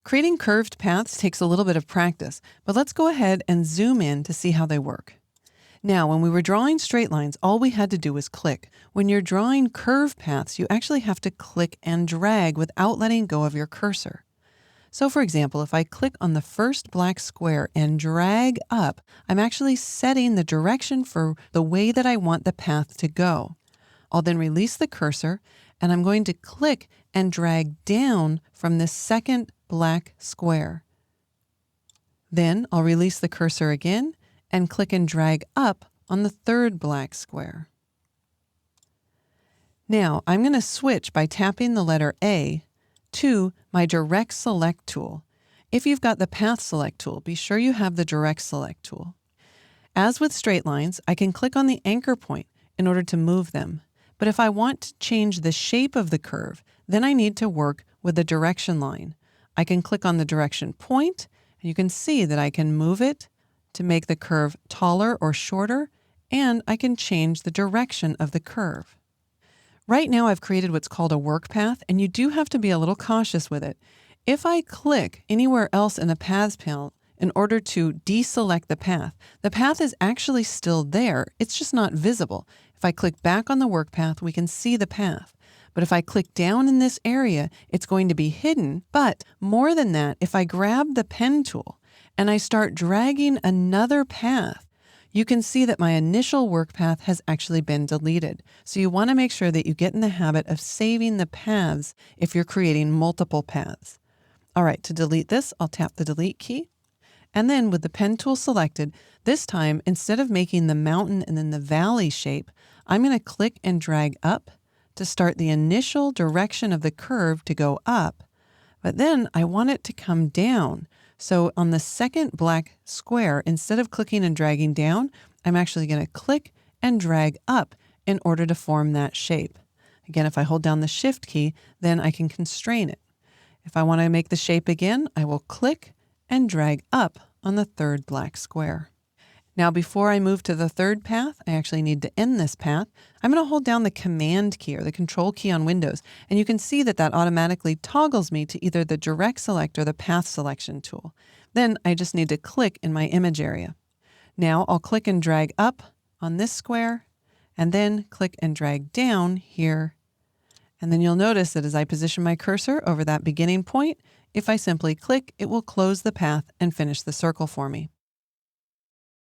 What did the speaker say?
Creating curved paths takes a little bit of practice, but let's go ahead and zoom in to see how they work. Now, when we were drawing straight lines, all we had to do was click. When you're drawing curved paths, you actually have to click and drag without letting go of your cursor. So for example, if I click on the first black square and drag up, I'm actually setting the direction for the way that I want the path to go. I'll then release the cursor, and I'm going to click and drag down from the second black square. Then I'll release the cursor again and click and drag up on the third black square. Now I'm going to switch by tapping the letter A to my Direct Select tool. If you've got the Path Select tool, be sure you have the Direct Select tool. As with straight lines, I can click on the anchor point in order to move them. But if I want to change the shape of the curve, then I need to work with the direction line. I can click on the direction point, and you can see that I can move it to make the curve taller or shorter, and I can change the direction of the curve. Right now I've created what's called a work path, and you do have to be a little cautious with it. If I click anywhere else in the Paths panel in order to deselect the path is actually still there. It's just not visible. If I click back on the work path, we can see the path. But if I click down in this area, it's going to be hidden. But more than that, if I grab the pen tool and I start dragging another path, you can see that my initial work path has actually been deleted. So you want to make sure that you get in the habit of saving the paths if you're creating multiple paths. All right, to delete this, I'll tap the delete key. And then with the pen tool selected, this time, instead of making the mountain and then the valley shape, I'm going to click and drag up to start the initial direction of the curve to go up. But then I want it to come down. So on the second black square, instead of clicking and dragging down, I'm actually going to click and drag up in order to form that shape. Again, if I hold down the Shift key, then I can constrain it. If I want to make the shape again, I will click and drag up on the third black square. Now, before I move to the third path, I actually need to end this path. I'm going to hold down the Command key or the Control key on Windows, and you can see that that automatically toggles me to either the Direct Select or the Path Selection tool. Then I just need to click in my image area. Now I'll click and drag up on this square, and then click and drag down here. And then you'll notice that as I position my cursor over that beginning point, if I simply click, it will close the path and finish the circle for me.